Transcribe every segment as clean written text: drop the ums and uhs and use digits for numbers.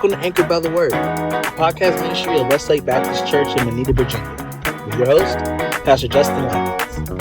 Welcome to Anchored by the Word, the podcast ministry of Westlake Baptist Church in Moneta, Virginia. With your host, Pastor Justin Likens.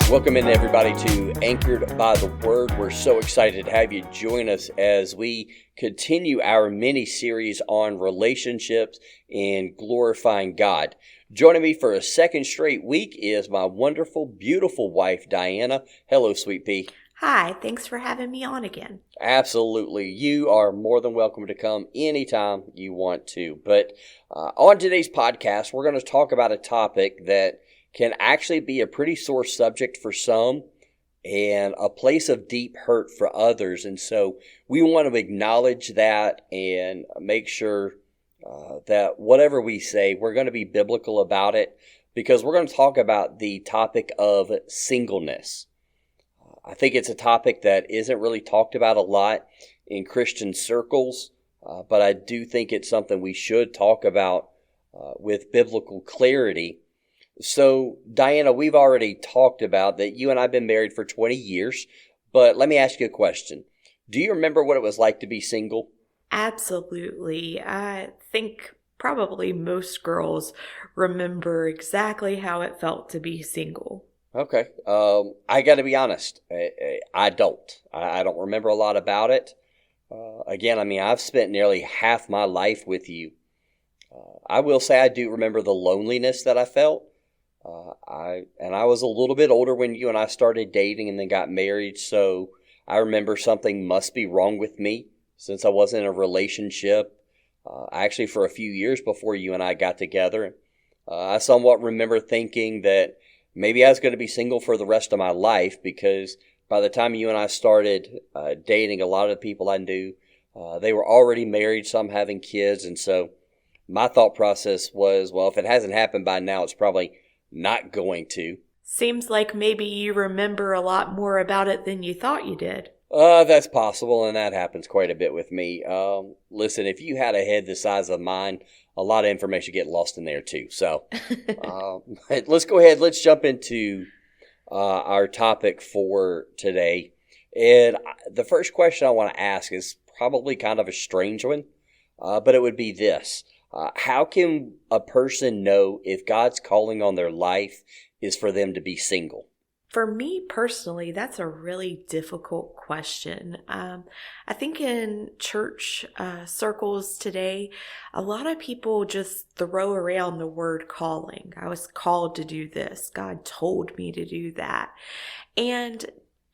Welcome in, everybody, to Anchored by the Word. We're so excited to have you join us as we continue our mini-series on relationships and glorifying God. Joining me for a second straight week is my wonderful, beautiful wife, Diana. Hello, sweet pea. Hi, thanks for having me on again. Absolutely. You are more than welcome to come anytime you want to. But on today's podcast, we're going to talk about a topic that can actually be a pretty sore subject for some and a place of deep hurt for others. And so we want to acknowledge that and make sure that whatever we say, we're going to be biblical about it, because we're going to talk about the topic of singleness. I think it's a topic that isn't really talked about a lot in Christian circles, but I do think it's something we should talk about with biblical clarity. So, Diana, we've already talked about that you and I have been married for 20 years, but let me ask you a question. Do you remember what it was like to be single? Absolutely. I think probably most girls remember exactly how it felt to be single. Okay. I got to be honest. I don't. I don't remember a lot about it. Again, I've spent nearly half my life with you. I will say I do remember the loneliness that I felt. I was a little bit older when you and I started dating and then got married, so I remember something must be wrong with me since I wasn't in a relationship. Actually, for a few years before you and I got together, I somewhat remember thinking that maybe I was going to be single for the rest of my life, because by the time you and I started dating, a lot of the people I knew, they were already married, some having kids, and so my thought process was, well, if it hasn't happened by now, it's probably not going to. Seems like maybe you remember a lot more about it than you thought you did. That's possible, and that happens quite a bit with me. Listen, if you had a head the size of mine, a lot of information get lost in there too. So let's go ahead. Let's jump into our topic for today. And the first question I want to ask is probably kind of a strange one, but it would be this. How can a person know if God's calling on their life is for them to be single? For me personally, that's a really difficult question. I think in church circles today, a lot of people just throw around the word calling. I was called to do this. God told me to do that. And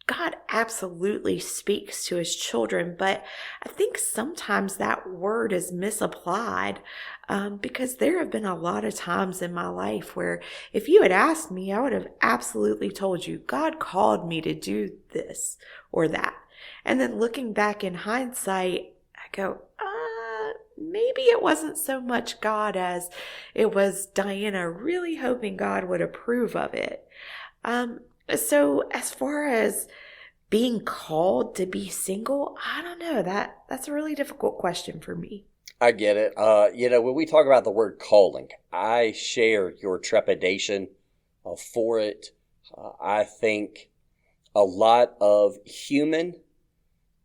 God absolutely speaks to his children, but I think sometimes that word is misapplied because there have been a lot of times in my life where if you had asked me, I would have absolutely told you, God called me to do this or that. And then looking back in hindsight, I go, maybe it wasn't so much God as it was Diana really hoping God would approve of it. So as far as being called to be single, I don't know. That's a really difficult question for me. I get it. When we talk about the word calling, I share your trepidation for it. I think a lot of human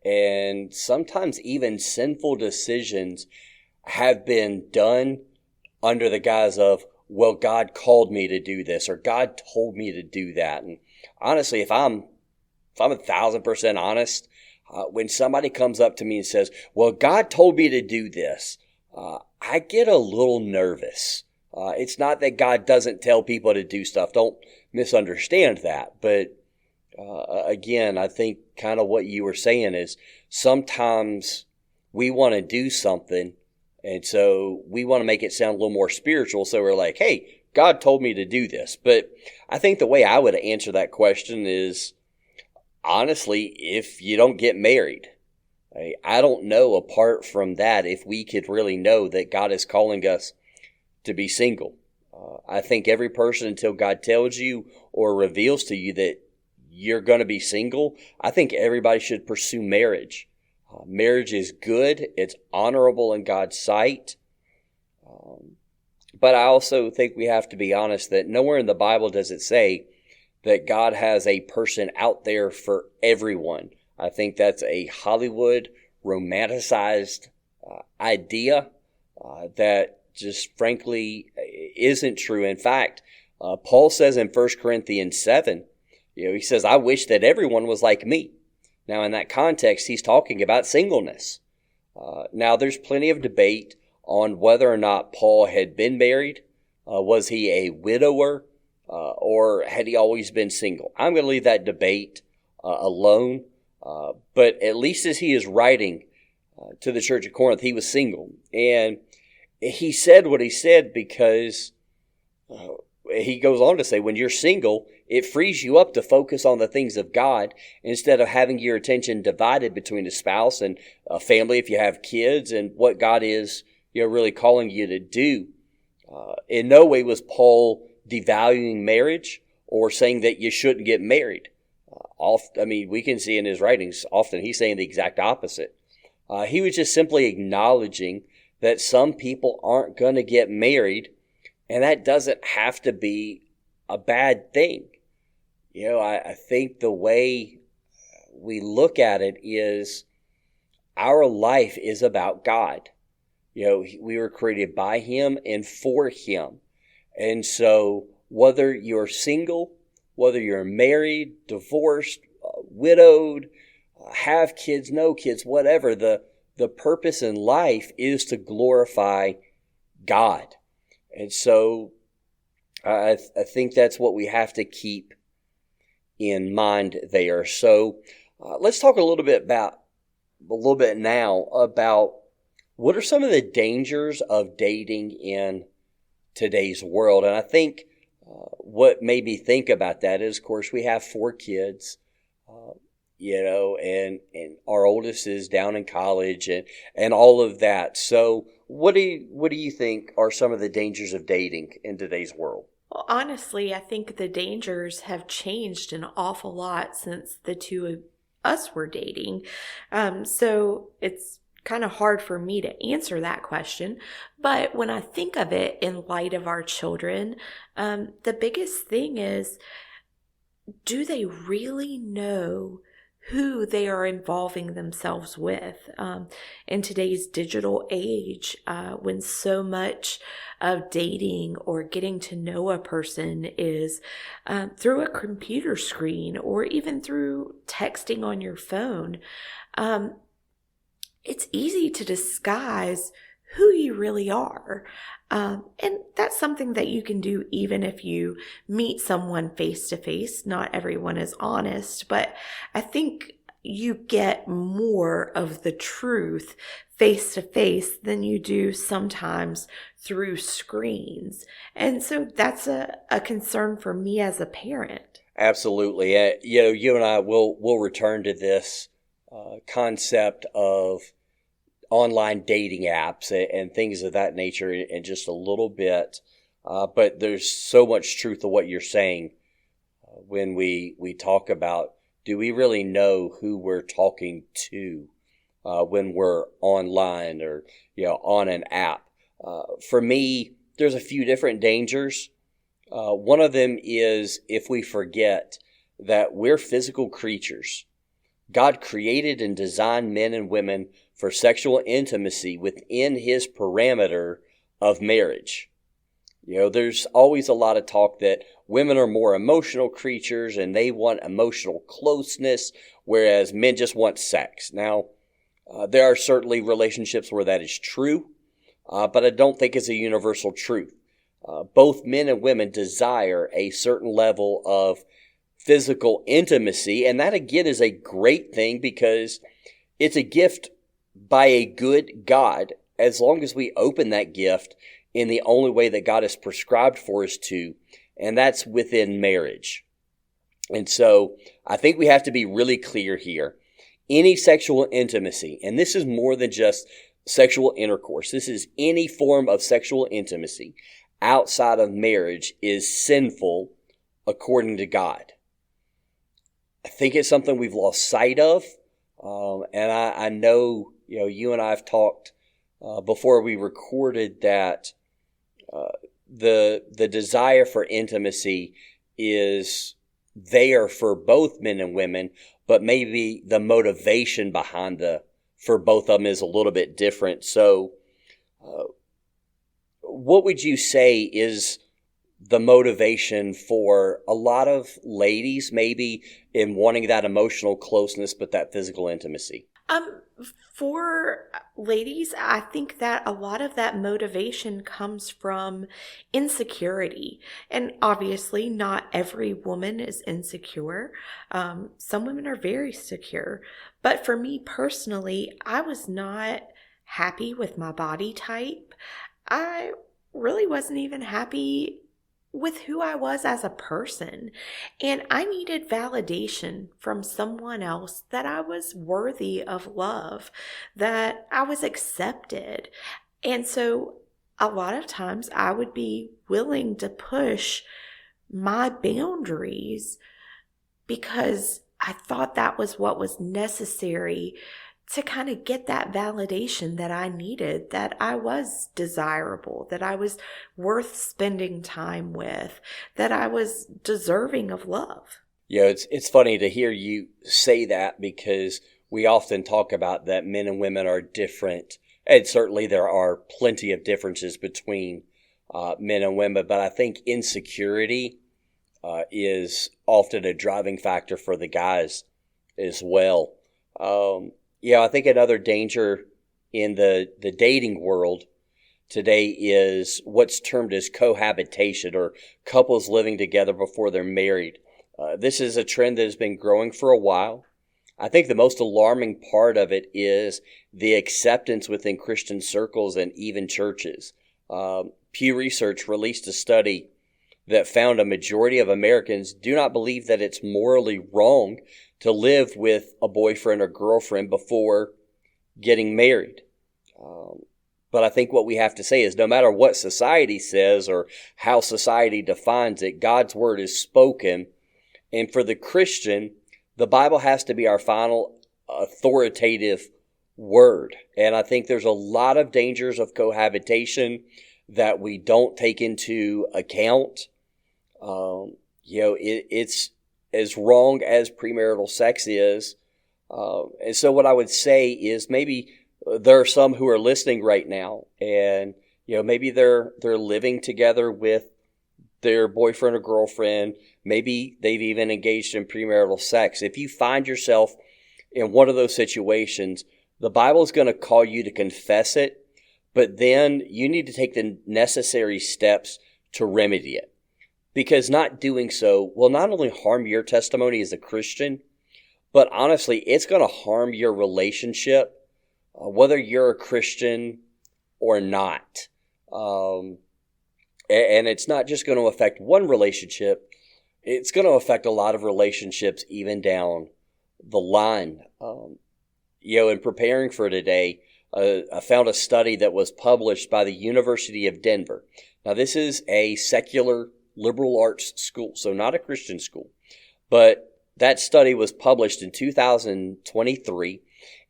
and sometimes even sinful decisions have been done under the guise of, well, God called me to do this, or God told me to do that. And honestly, if I'm 1,000% honest, when somebody comes up to me and says, well, God told me to do this, I get a little nervous. It's not that God doesn't tell people to do stuff. Don't misunderstand that. But again, I think kind of what you were saying is sometimes we want to do something, and so we want to make it sound a little more spiritual. So we're like, hey, God told me to do this. But I think the way I would answer that question is, honestly, if you don't get married, I don't know apart from that if we could really know that God is calling us to be single. I think every person, until God tells you or reveals to you that you're going to be single, I think everybody should pursue marriage. Marriage is good. It's honorable in God's sight. But I also think we have to be honest that nowhere in the Bible does it say that God has a person out there for everyone. I think that's a Hollywood romanticized idea that just frankly isn't true. In fact, Paul says in 1 Corinthians 7, he says, I wish that everyone was like me. Now, in that context, he's talking about singleness. Now, there's plenty of debate on whether or not Paul had been married. Was he a widower, or had he always been single? I'm going to leave that debate alone. But at least as he is writing to the church of Corinth, he was single. And he said what he said because he goes on to say, when you're single, it frees you up to focus on the things of God instead of having your attention divided between a spouse and a family if you have kids and what God is really calling you to do. In no way was Paul devaluing marriage or saying that you shouldn't get married. We can see in his writings, often he's saying the exact opposite. He was just simply acknowledging that some people aren't going to get married, and that doesn't have to be a bad thing. I think the way we look at it is our life is about God. We were created by Him and for Him. And so whether you're single, whether you're married, divorced, widowed, have kids, no kids, whatever, the purpose in life is to glorify God. And so I think that's what we have to keep in mind there. So let's talk a little bit now about what are some of the dangers of dating in today's world. And I think what made me think about that is, of course, we have 4 kids, and our oldest is down in college and all of that. So what do you think are some of the dangers of dating in today's world? Well, honestly, I think the dangers have changed an awful lot since the two of us were dating. So it's kind of hard for me to answer that question. But when I think of it in light of our children, the biggest thing is, do they really know who they are involving themselves with? In today's digital age, when so much of dating or getting to know a person is through a computer screen or even through texting on your phone, it's easy to disguise who you really are. And that's something that you can do even if you meet someone face to face. Not everyone is honest, but I think you get more of the truth face to face than you do sometimes through screens. And so that's a concern for me as a parent. Absolutely. You and I will return to this concept of online dating apps and things of that nature in just a little bit. But there's so much truth to what you're saying when we talk about, do we really know who we're talking to when we're online or on an app? For me, there's a few different dangers. One of them is if we forget that we're physical creatures. God created and designed men and women for sexual intimacy within His parameter of marriage. There's always a lot of talk that women are more emotional creatures and they want emotional closeness, whereas men just want sex. Now, there are certainly relationships where that is true, but I don't think it's a universal truth. Both men and women desire a certain level of physical intimacy, and that again is a great thing because it's a gift by a good God, as long as we open that gift in the only way that God has prescribed for us to, and that's within marriage. And so I think we have to be really clear here. Any sexual intimacy, and this is more than just sexual intercourse, this is any form of sexual intimacy outside of marriage is sinful according to God. I think it's something we've lost sight of, and I know you and I have talked before we recorded that the desire for intimacy is there for both men and women, but maybe the motivation behind for both of them is a little bit different. So, what would you say is the motivation for a lot of ladies, maybe in wanting that emotional closeness, but that physical intimacy? For ladies, I think that a lot of that motivation comes from insecurity. And obviously, not every woman is insecure. Some women are very secure. But for me personally, I was not happy with my body type. I really wasn't even happy with who I was as a person. And I needed validation from someone else that I was worthy of love, that I was accepted. And so a lot of times I would be willing to push my boundaries because I thought that was what was necessary to kind of get that validation that I needed, that I was desirable, that I was worth spending time with, that I was deserving of love. Yeah, it's funny to hear you say that, because we often talk about that men and women are different. And certainly there are plenty of differences between men and women, but I think insecurity is often a driving factor for the guys as well. Yeah, I think another danger in the dating world today is what's termed as cohabitation, or couples living together before they're married. This is a trend that has been growing for a while. I think the most alarming part of it is the acceptance within Christian circles and even churches. Pew Research released a study that found a majority of Americans do not believe that it's morally wrong to live with a boyfriend or girlfriend before getting married. But I think what we have to say is no matter what society says or how society defines it, God's word is spoken. And for the Christian, the Bible has to be our final authoritative word. And I think there's a lot of dangers of cohabitation that we don't take into account. It's as wrong as premarital sex is. And so what I would say is maybe there are some who are listening right now, and maybe they're living together with their boyfriend or girlfriend. Maybe they've even engaged in premarital sex. If you find yourself in one of those situations, the Bible is going to call you to confess it, but then you need to take the necessary steps to remedy it. Because not doing so will not only harm your testimony as a Christian, but honestly, it's going to harm your relationship, whether you're a Christian or not. And it's not just going to affect one relationship. It's going to affect a lot of relationships even down the line. In preparing for today, I found a study that was published by the University of Denver. Now, this is a secular liberal arts school, so not a Christian school. But that study was published in 2023,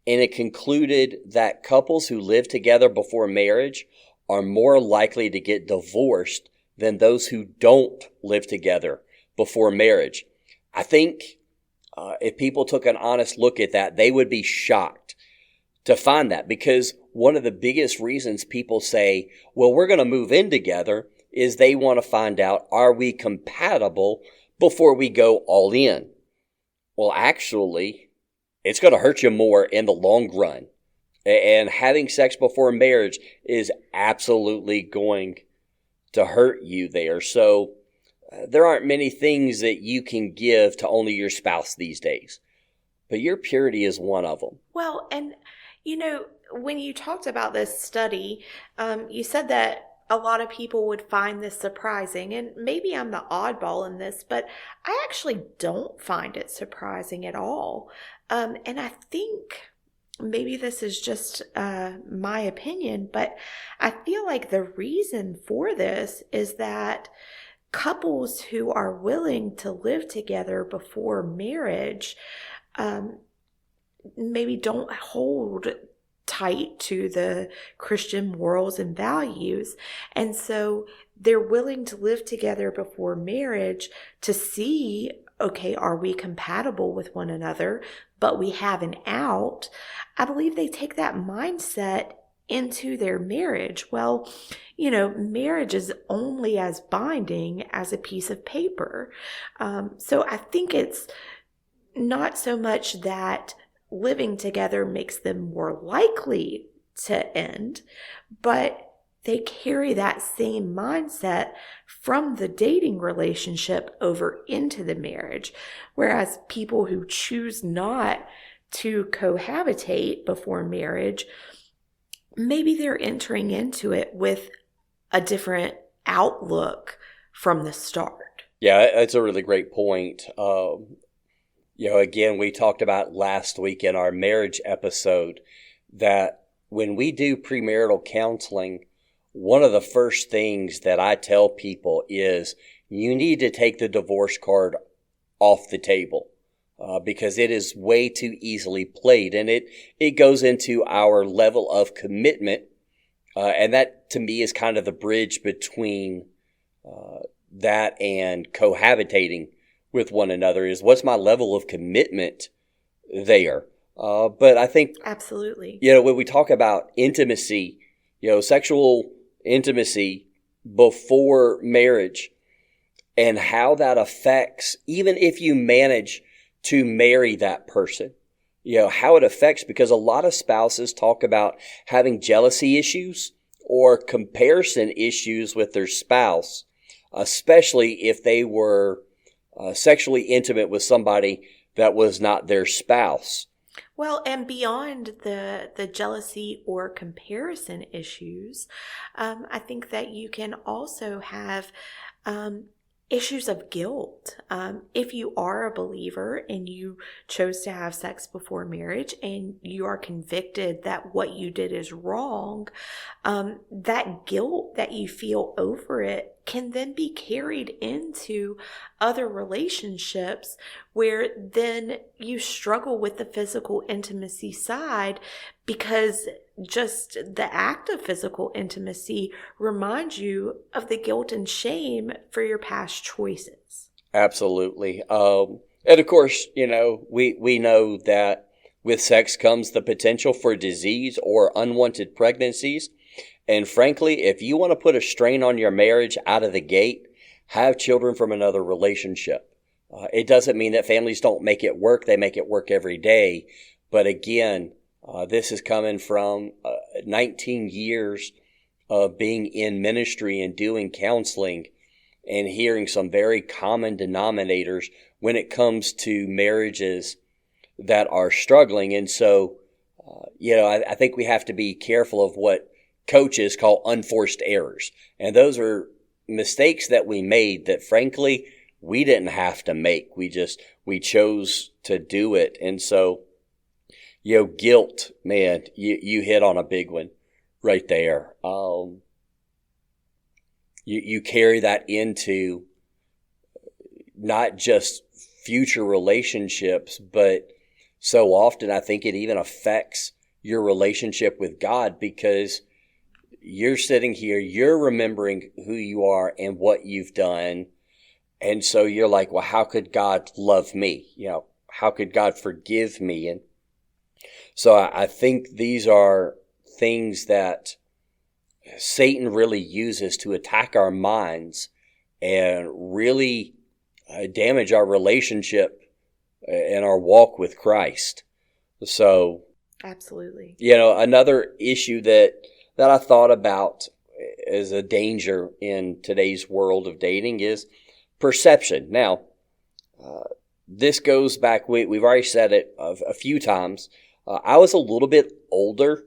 and it concluded that couples who live together before marriage are more likely to get divorced than those who don't live together before marriage. I think if people took an honest look at that, they would be shocked to find that, because one of the biggest reasons people say, well, we're going to move in together, is they want to find out, are we compatible before we go all in? Well, actually, it's going to hurt you more in the long run. And having sex before marriage is absolutely going to hurt you there. So there aren't many things that you can give to only your spouse these days, but your purity is one of them. Well, and when you talked about this study, you said that a lot of people would find this surprising, and maybe I'm the oddball in this, but I actually don't find it surprising at all. And I think maybe this is just my opinion, but I feel like the reason for this is that couples who are willing to live together before marriage maybe don't hold tight to the Christian morals and values. And so they're willing to live together before marriage to see okay, are we compatible with one another? But we have an out. I believe they take that mindset into their marriage. Well, marriage is only as binding as a piece of paper. So I think it's not so much that living together makes them more likely to end, but they carry that same mindset from the dating relationship over into the marriage. Whereas people who choose not to cohabitate before marriage, maybe they're entering into it with a different outlook from the start. Yeah, that's a really great point. Again, we talked about last week in our marriage episode that when we do premarital counseling, one of the first things that I tell people is you need to take the divorce card off the table because it is way too easily played, and it goes into our level of commitment, and that to me is kind of the bridge between that and cohabitating with one another is what's my level of commitment there. But I think absolutely, when we talk about intimacy, sexual intimacy before marriage and how that affects, even if you manage to marry that person, how it affects, because a lot of spouses talk about having jealousy issues or comparison issues with their spouse, especially if they were sexually intimate with somebody that was not their spouse. Well, and beyond the jealousy or comparison issues, I think that you can also have issues of guilt. If you are a believer and you chose to have sex before marriage and you are convicted that what you did is wrong, that guilt that you feel over it can then be carried into other relationships where then you struggle with the physical intimacy side because just the act of physical intimacy reminds you of the guilt and shame for your past choices. Absolutely. And of course, we know that with sex comes the potential for disease or unwanted pregnancies. And frankly, if you want to put a strain on your marriage out of the gate, have children from another relationship. It doesn't mean that families don't make it work. They make it work every day. But again, this is coming from 19 years of being in ministry and doing counseling and hearing some very common denominators when it comes to marriages that are struggling. And so, I think we have to be careful of what coaches call unforced errors. And those are mistakes that we made that frankly, we didn't have to make. We chose to do it. And so, guilt, man, you hit on a big one right there. You carry that into not just future relationships, but so often I think it even affects your relationship with God because you're sitting here, you're remembering who you are and what you've done. And so you're like, well, how could God love me? How could God forgive me? And so I think these are things that Satan really uses to attack our minds and really damage our relationship and our walk with Christ. So, absolutely. Another issue that I thought about as a danger in today's world of dating is perception. Now, this goes back, we've already said it a few times. I was a little bit older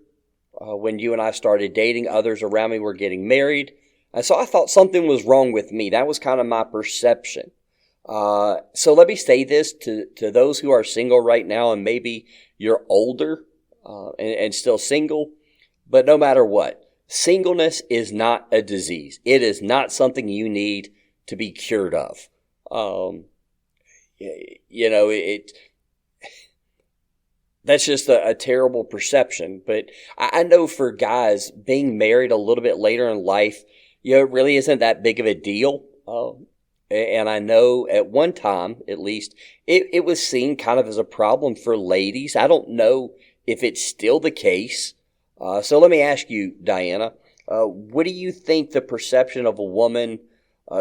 when you and I started dating. Others around me were getting married. And so I thought something was wrong with me. That was kind of my perception. So let me say this to those who are single right now, and maybe you're older and still single. But no matter what, singleness is not a disease. It is not something you need to be cured of. That's just a terrible perception. But I know for guys, being married a little bit later in life, it really isn't that big of a deal. And I know at one time, at least, it was seen kind of as a problem for ladies. I don't know if it's still the case. So let me ask you, Diana, what do you think the perception of a woman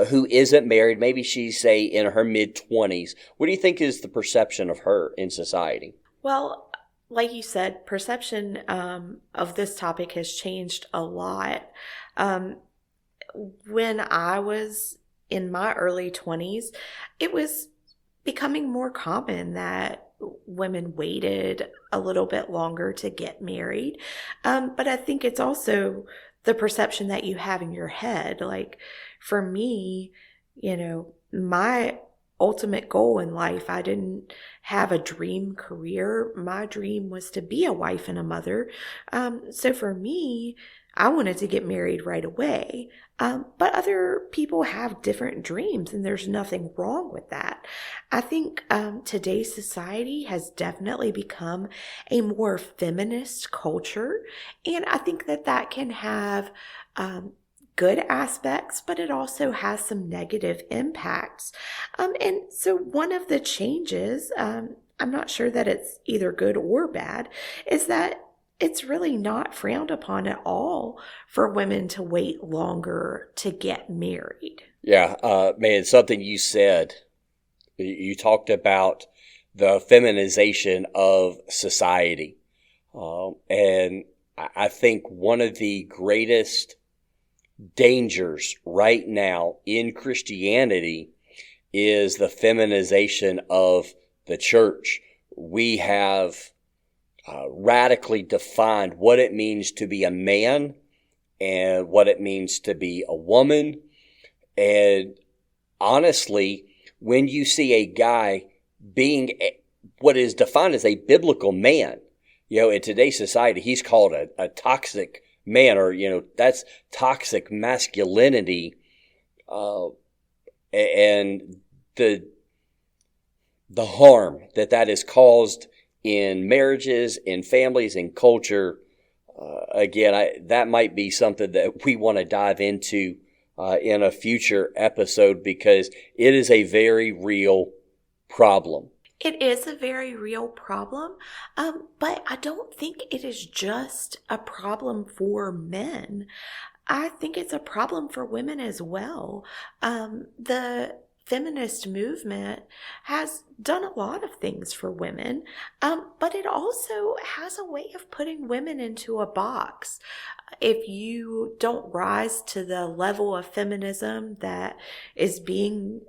who isn't married, maybe she's, say, in her mid-20s, what do you think is the perception of her in society? Well, like you said, perception of this topic has changed a lot. Um, when I was in my early 20s, it was becoming more common that women waited a little bit longer to get married. But I think it's also the perception that you have in your head. Like for me, my ultimate goal in life, I didn't have a dream career. My dream was to be a wife and a mother. So for me, I wanted to get married right away. But other people have different dreams, and there's nothing wrong with that. I think today's society has definitely become a more feminist culture, and I think that can have good aspects, but it also has some negative impacts. And so one of the changes, I'm not sure that it's either good or bad, is that it's really not frowned upon at all for women to wait longer to get married. Yeah, man, something you said, you talked about the feminization of society. And I think one of the greatest dangers right now in Christianity is the feminization of the church. We have radically defined what it means to be a man and what it means to be a woman. And honestly, when you see a guy being what is defined as a biblical man, in today's society, he's called a toxic man, or, that's toxic masculinity. And the harm that has caused in marriages, in families, in culture. Again, that might be something that we want to dive into in a future episode, because it is a very real problem. It is a very real problem, but I don't think it is just a problem for men. I think it's a problem for women as well. The feminist movement has done a lot of things for women, but it also has a way of putting women into a box. If you don't rise to the level of feminism that is being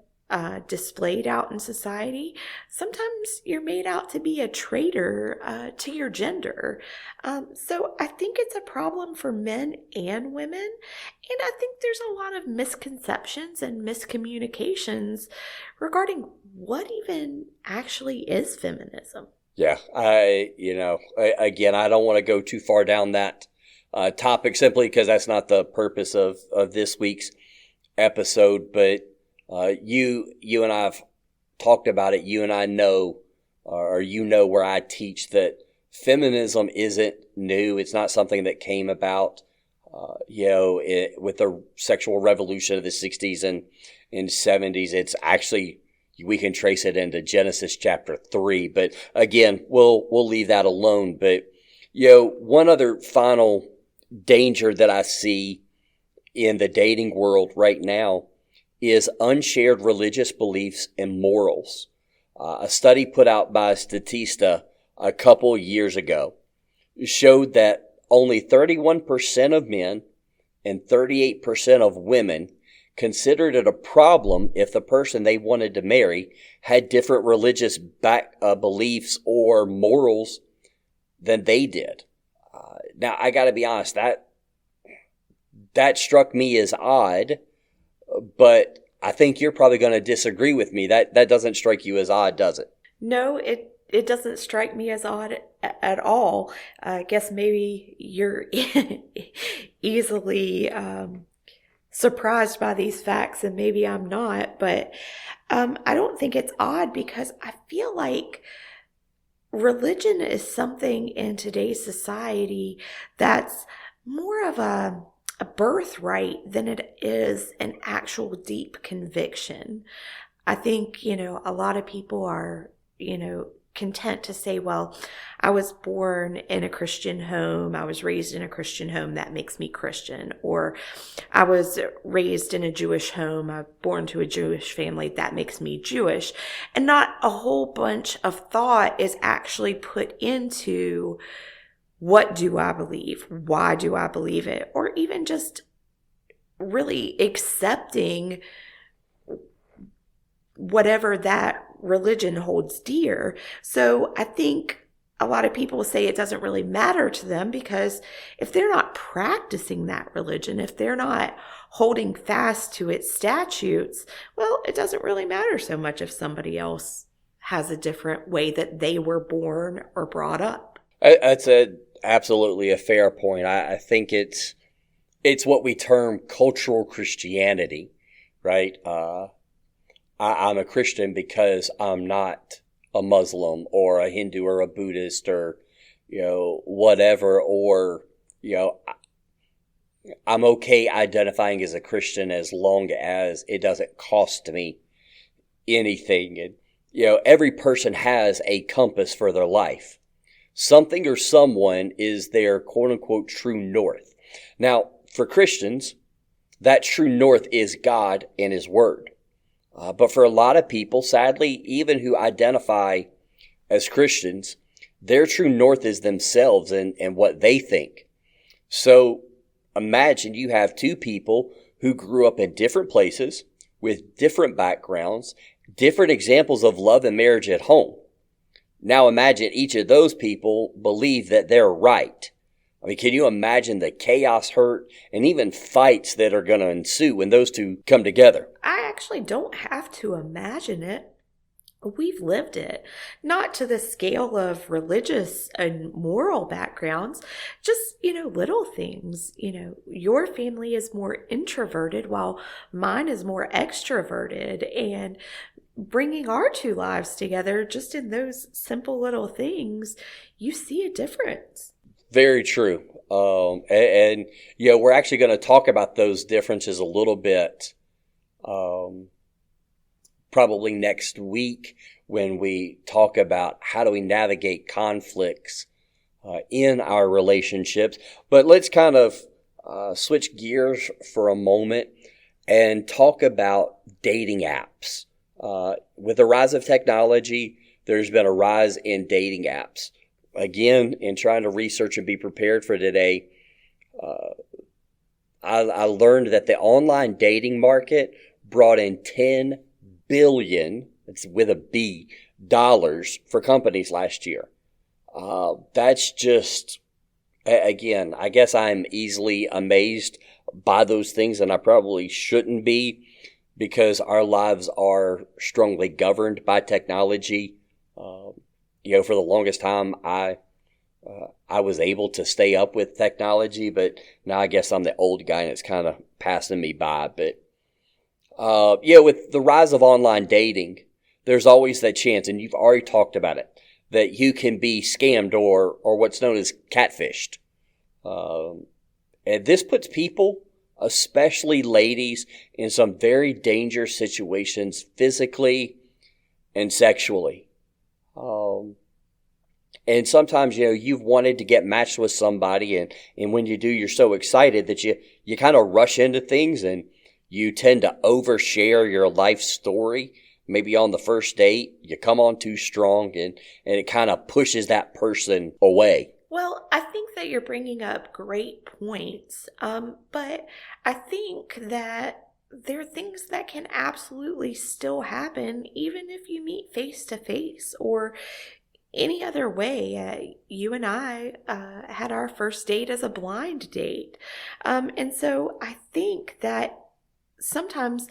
displayed out in society, sometimes you're made out to be a traitor to your gender. So I think it's a problem for men and women. And I think there's a lot of misconceptions and miscommunications regarding what even actually is feminism. Yeah, again, I don't want to go too far down that topic, simply because that's not the purpose of this week's episode. But you and I have talked about it. You and I know, or where I teach that feminism isn't new. It's not something that came about, with the sexual revolution of the 60s and 70s. It's actually, we can trace it into Genesis chapter 3. But again, we'll leave that alone. But, one other final danger that I see in the dating world right now is unshared religious beliefs and morals. A study put out by Statista a couple years ago showed that only 31% of men and 38% of women considered it a problem if the person they wanted to marry had different religious beliefs or morals than they did. Now, I got to be honest, that struck me as odd, but I think you're probably going to disagree with me. That doesn't strike you as odd, does it? No, it doesn't strike me as odd at all. I guess maybe you're easily surprised by these facts, and maybe I'm not, but I don't think it's odd, because I feel like religion is something in today's society that's more of a a birthright than it is an actual deep conviction. I think, a lot of people are, content to say, well, I was born in a Christian home. I was raised in a Christian home. That makes me Christian. Or I was raised in a Jewish home. I'm born to a Jewish family. That makes me Jewish. And not a whole bunch of thought is actually put into what do I believe? Why do I believe it? Or even just really accepting whatever that religion holds dear. So I think a lot of people say it doesn't really matter to them because if they're not practicing that religion, if they're not holding fast to its statutes, well, it doesn't really matter so much if somebody else has a different way that they were born or brought up. That's absolutely a fair point. I think it's what we term cultural Christianity, right? I'm a Christian because I'm not a Muslim or a Hindu or a Buddhist or, whatever, or, I'm okay identifying as a Christian as long as it doesn't cost me anything. And, every person has a compass for their life. Something or someone is their quote unquote true north. Now, for Christians, that true north is God and His Word. But for a lot of people, sadly, even who identify as Christians, their true north is themselves and what they think. So imagine you have two people who grew up in different places with different backgrounds, different examples of love and marriage at home. Now imagine each of those people believe that they're right. I mean, can you imagine the chaos, hurt, and even fights that are going to ensue when those two come together? I actually don't have to imagine it. We've lived it. Not to the scale of religious and moral backgrounds, just, little things. Your family is more introverted while mine is more extroverted. And bringing our two lives together, just in those simple little things, you see a difference. Very true. We're actually going to talk about those differences a little bit, probably next week when we talk about how do we navigate conflicts in our relationships. But let's kind of switch gears for a moment and talk about dating apps. With the rise of technology, there's been a rise in dating apps. Again, in trying to research and be prepared for today, I learned that the online dating market brought in $10 billion, it's with a B, dollars for companies last year. That's just, again, I guess I'm easily amazed by those things, and I probably shouldn't be because our lives are strongly governed by technology. For the longest time, I was able to stay up with technology, but now I guess I'm the old guy and it's kind of passing me by. But with the rise of online dating, there's always that chance, and you've already talked about it, that you can be scammed or what's known as catfished. And this puts people, especially ladies, in some very dangerous situations physically and sexually. And sometimes, you've wanted to get matched with somebody, and when you do, you're so excited that you kind of rush into things and you tend to overshare your life story. Maybe on the first date, you come on too strong and it kind of pushes that person away. Well, I think that you're bringing up great points, but I think that there are things that can absolutely still happen even if you meet face to face or any other way. You and I had our first date as a blind date. And so I think that sometimes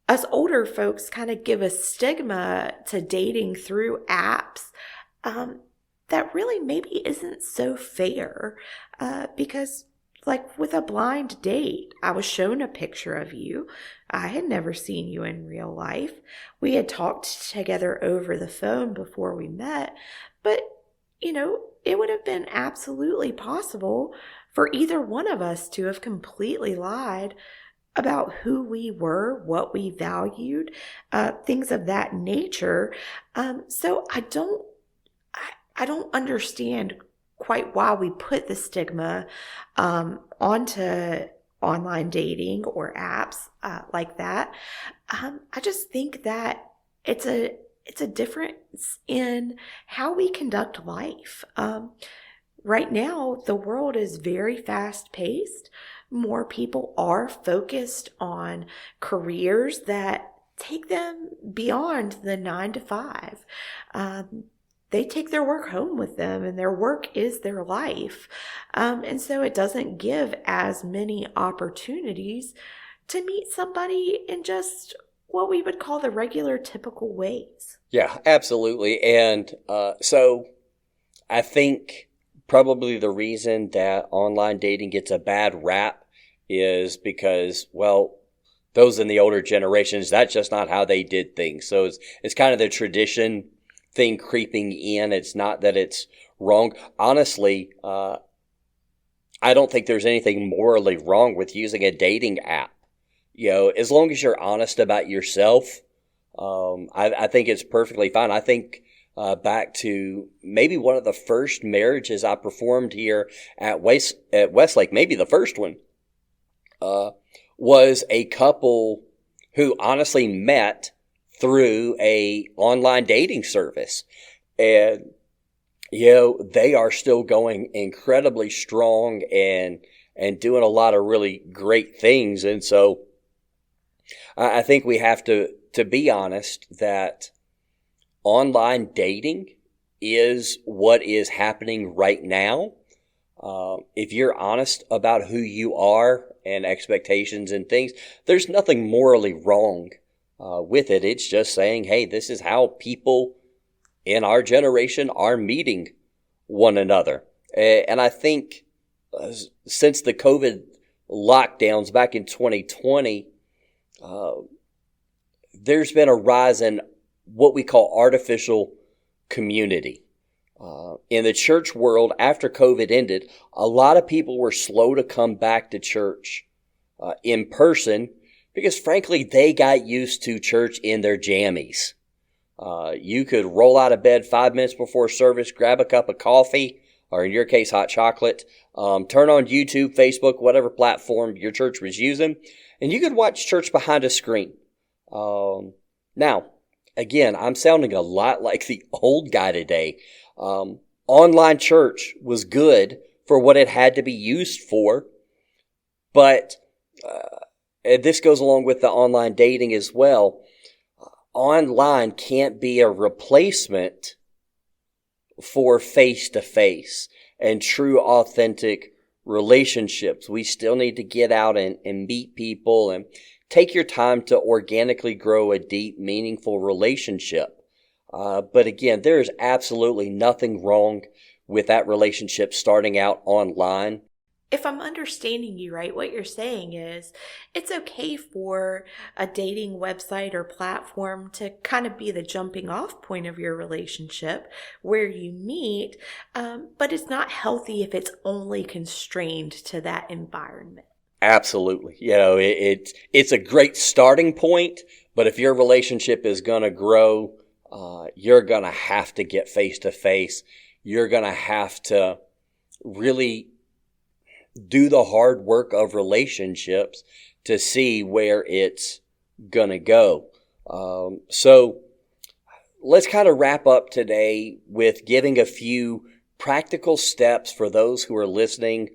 us older folks kind of give a stigma to dating through apps that really maybe isn't so fair because like with a blind date, I was shown a picture of you. I had never seen you in real life. We had talked together over the phone before we met, but it would have been absolutely possible for either one of us to have completely lied about who we were, what we valued, things of that nature. So I don't understand quite why we put the stigma onto online dating or apps like that. I just think that it's a difference in how we conduct life. Right now, the world is very fast paced. More people are focused on careers that take them beyond the 9 to 5. They take their work home with them, and their work is their life. And so it doesn't give as many opportunities to meet somebody in just what we would call the regular, typical ways. Yeah, absolutely. And so I think probably the reason that online dating gets a bad rap is because, well, those in the older generations, that's just not how they did things. So it's kind of the tradition thing creeping in. It's not that it's wrong. Honestly, I don't think there's anything morally wrong with using a dating app. As long as you're honest about yourself, I think it's perfectly fine. I think back to maybe one of the first marriages I performed here at Westlake, maybe the first one, was a couple who honestly met through a online dating service. And, they are still going incredibly strong and doing a lot of really great things. And so I think we have to be honest that online dating is what is happening right now. If you're honest about who you are and expectations and things, there's nothing morally wrong with it. It's just saying, hey, this is how people in our generation are meeting one another. And I think since the COVID lockdowns back in 2020, there's been a rise in what we call artificial community. In the church world, after COVID ended, a lot of people were slow to come back to church in person because, frankly, they got used to church in their jammies. You could roll out of bed 5 minutes before service, grab a cup of coffee, or in your case, hot chocolate, turn on YouTube, Facebook, whatever platform your church was using, and you could watch church behind a screen. Now, again, I'm sounding a lot like the old guy today. Online church was good for what it had to be used for, but and this goes along with the online dating as well. Online can't be a replacement for face-to-face and true, authentic relationships. We still need to get out and meet people and take your time to organically grow a deep, meaningful relationship. But again, there is absolutely nothing wrong with that relationship starting out online. If I'm understanding you right, what you're saying is it's okay for a dating website or platform to kind of be the jumping off point of your relationship where you meet, but it's not healthy if it's only constrained to that environment. Absolutely. It's a great starting point, but if your relationship is going to grow, you're going to have to get face to face. You're going to have to really do the hard work of relationships to see where it's going to go. So let's kind of wrap up today with giving a few practical steps for those who are listening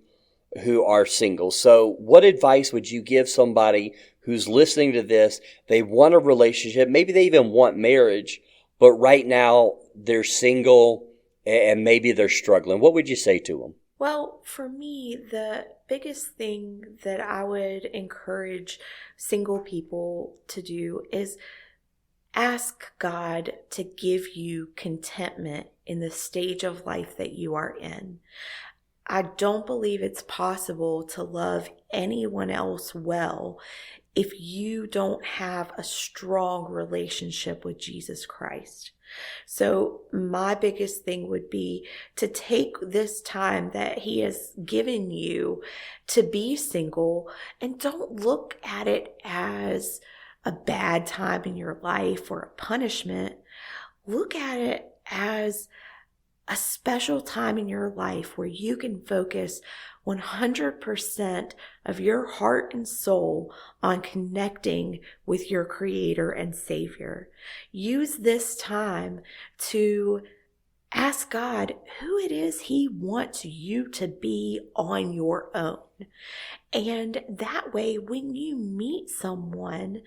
who are single. So what advice would you give somebody who's listening to this? They want a relationship. Maybe they even want marriage, but right now they're single and maybe they're struggling. What would you say to them? Well, for me, the biggest thing that I would encourage single people to do is ask God to give you contentment in the stage of life that you are in. I don't believe it's possible to love anyone else well if you don't have a strong relationship with Jesus Christ. So my biggest thing would be to take this time that he has given you to be single, and don't look at it as a bad time in your life or a punishment. Look at it as a special time in your life where you can focus 100% of your heart and soul on connecting with your Creator and Savior. Use this time to ask God who it is he wants you to be on your own. And that way, when you meet someone,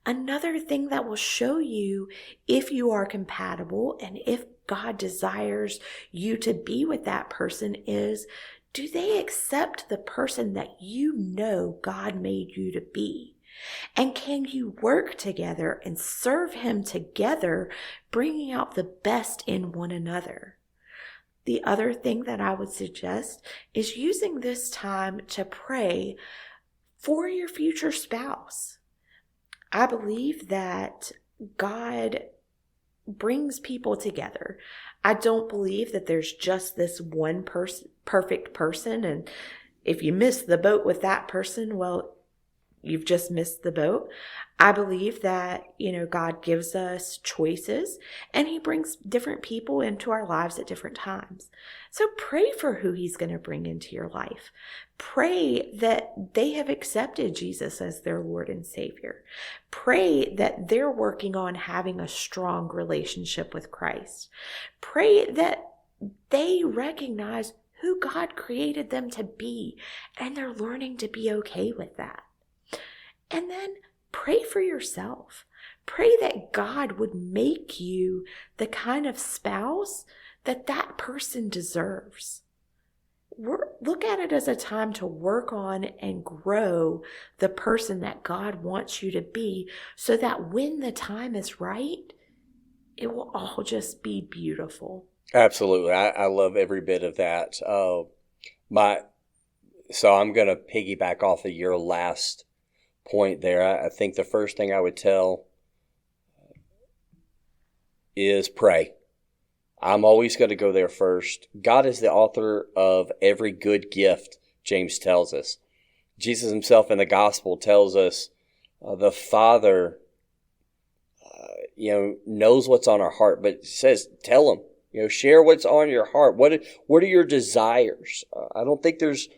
another thing that will show you if you are compatible and if God desires you to be with that person is, do they accept the person that you know God made you to be? And can you work together and serve him together, bringing out the best in one another? The other thing that I would suggest is using this time to pray for your future spouse. I believe that God brings people together. I don't believe that there's just this one perfect person, and if you miss the boat with that person, well, you've just missed the boat. I believe that, God gives us choices and he brings different people into our lives at different times. So pray for who he's going to bring into your life. Pray that they have accepted Jesus as their Lord and Savior. Pray that they're working on having a strong relationship with Christ. Pray that they recognize who God created them to be and they're learning to be okay with that. And then pray for yourself. Pray that God would make you the kind of spouse that that person deserves. Look at it as a time to work on and grow the person that God wants you to be, so that when the time is right, it will all just be beautiful. Absolutely. I love every bit of that. So I'm going to piggyback off of your last point there. I think the first thing I would tell is pray. I'm always going to go there first. God is the author of every good gift, James tells us. Jesus himself in the gospel tells us the Father knows what's on our heart, but says, tell him, share what's on your heart. What are your desires? I don't think there's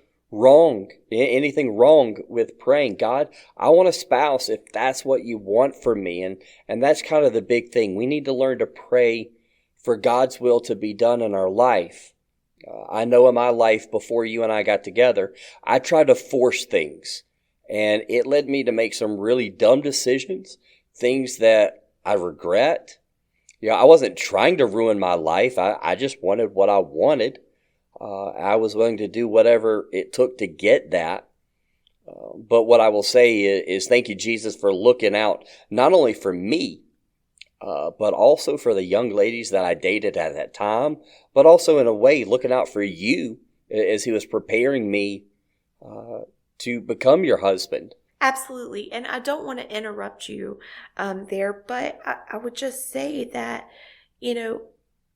anything wrong with praying, God, I want a spouse if that's what you want for me. And that's kind of the big thing. We need to learn to pray for God's will to be done in our life. I know in my life before you and I got together, I tried to force things, and it led me to make some really dumb decisions, things that I regret. I wasn't trying to ruin my life. I just wanted what I wanted. I was willing to do whatever it took to get that. But what I will say is thank you, Jesus, for looking out not only for me, but also for the young ladies that I dated at that time, but also in a way looking out for you as he was preparing me to become your husband. Absolutely. And I don't want to interrupt you there, but I would just say that,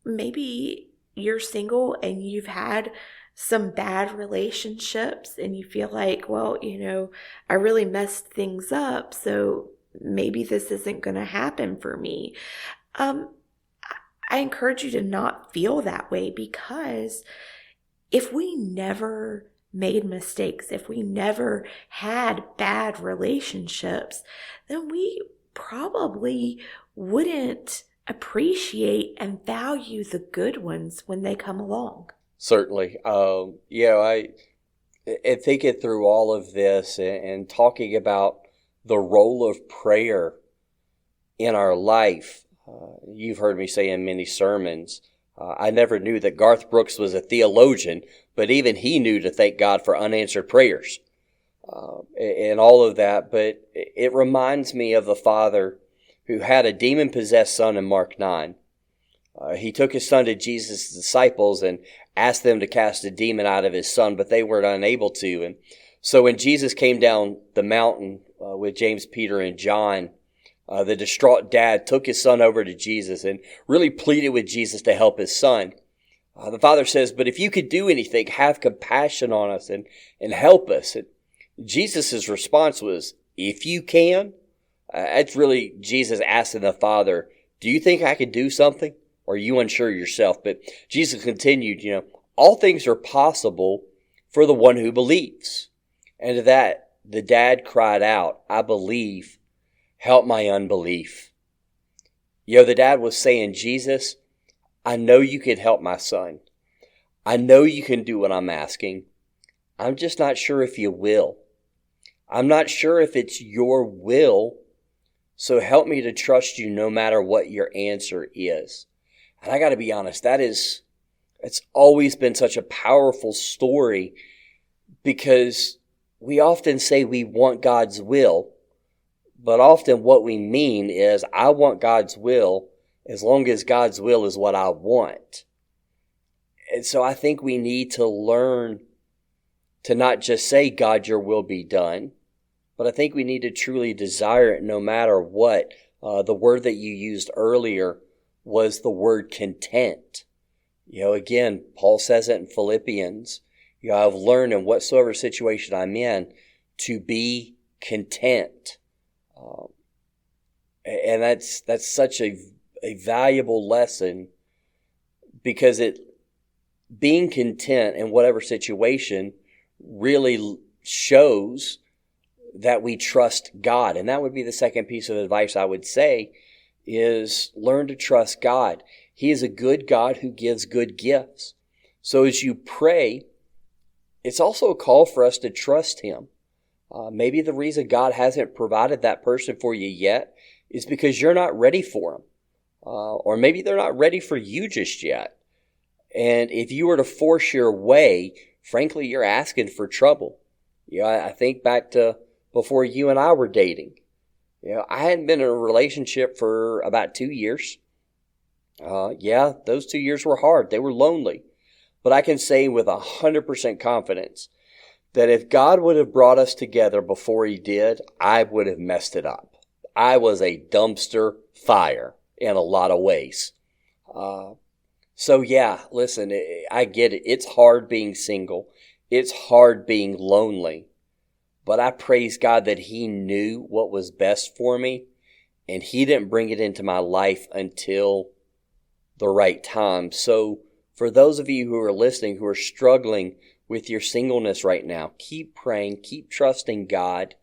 maybe you're single and you've had some bad relationships and you feel like, well, I really messed things up, so maybe this isn't going to happen for me. I encourage you to not feel that way, because if we never made mistakes, if we never had bad relationships, then we probably wouldn't appreciate and value the good ones when they come along. Certainly. I thinking through all of this and talking about the role of prayer in our life. You've heard me say in many sermons, I never knew that Garth Brooks was a theologian, but even he knew to thank God for unanswered prayers and all of that. But it reminds me of the father who had a demon-possessed son in Mark 9. He took his son to Jesus' disciples, and asked them to cast a demon out of his son, but they were unable to. And so when Jesus came down the mountain with James, Peter, and John, the distraught dad took his son over to Jesus and really pleaded with Jesus to help his son. The father says, but if you could do anything, have compassion on us and help us. And Jesus' response was, if you can. That's really Jesus asking the father, do you think I could do something? Or are you unsure yourself? But Jesus continued, all things are possible for the one who believes. And to that, the dad cried out, I believe, help my unbelief. The dad was saying, Jesus, I know you can help my son. I know you can do what I'm asking. I'm just not sure if you will. I'm not sure if it's your will. So help me to trust you no matter what your answer is. And I got to be honest, it's always been such a powerful story, because we often say we want God's will, but often what we mean is I want God's will as long as God's will is what I want. And so I think we need to learn to not just say, God, your will be done, but I think we need to truly desire it no matter what. The word that you used earlier was the word content. Again, Paul says it in Philippians. I've learned in whatsoever situation I'm in to be content. And that's such a valuable lesson, because being content in whatever situation really shows that we trust God. And that would be the second piece of advice I would say, is learn to trust God. He is a good God who gives good gifts. So as you pray, it's also a call for us to trust Him. Maybe the reason God hasn't provided that person for you yet is because you're not ready for them. Or maybe they're not ready for you just yet. And if you were to force your way, frankly, you're asking for trouble. I think back to before you and I were dating. I hadn't been in a relationship for about 2 years. Those 2 years were hard. They were lonely. But I can say with 100% confidence that if God would have brought us together before He did, I would have messed it up. I was a dumpster fire in a lot of ways. Listen, I get it. It's hard being single. It's hard being lonely. But I praise God that He knew what was best for me, and He didn't bring it into my life until the right time. So for those of you who are listening, who are struggling with your singleness right now, keep praying, keep trusting God.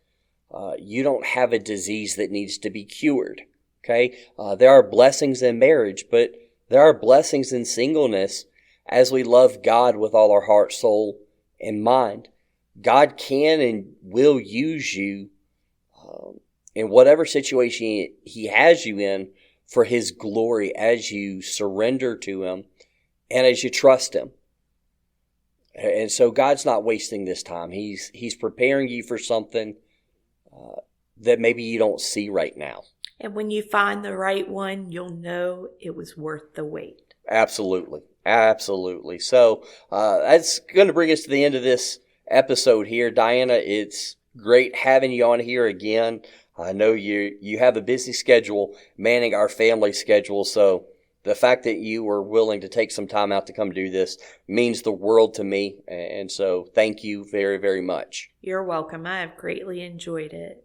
You don't have a disease that needs to be cured. Okay? There are blessings in marriage, but there are blessings in singleness as we love God with all our heart, soul, and mind. God can and will use you in whatever situation He has you in for His glory as you surrender to Him and as you trust Him. And so God's not wasting this time. He's preparing you for something that maybe you don't see right now. And when you find the right one, you'll know it was worth the wait. Absolutely. Absolutely. So that's going to bring us to the end of this episode here. Diana, it's great having you on here again. I know you have a busy schedule manning our family schedule, so the fact that you were willing to take some time out to come do this means the world to me, and so thank you very, very much. You're welcome. I have greatly enjoyed it.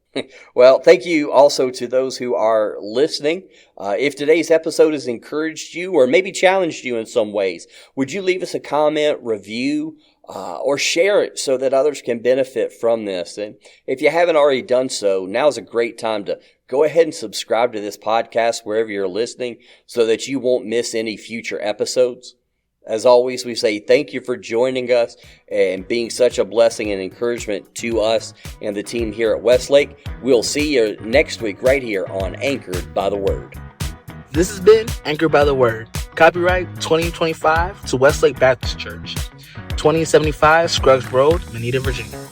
Well, thank you also to those who are listening. If today's episode has encouraged you or maybe challenged you in some ways, would you leave us a comment, review, or share it so that others can benefit from this? And if you haven't already done so, now's a great time to go ahead and subscribe to this podcast wherever you're listening so that you won't miss any future episodes. As always, we say thank you for joining us and being such a blessing and encouragement to us and the team here at Westlake. We'll see you next week right here on Anchored by the Word. This has been Anchored by the Word. Copyright 2025 to Westlake Baptist Church, 2075 Scruggs Road, Moneta, Virginia.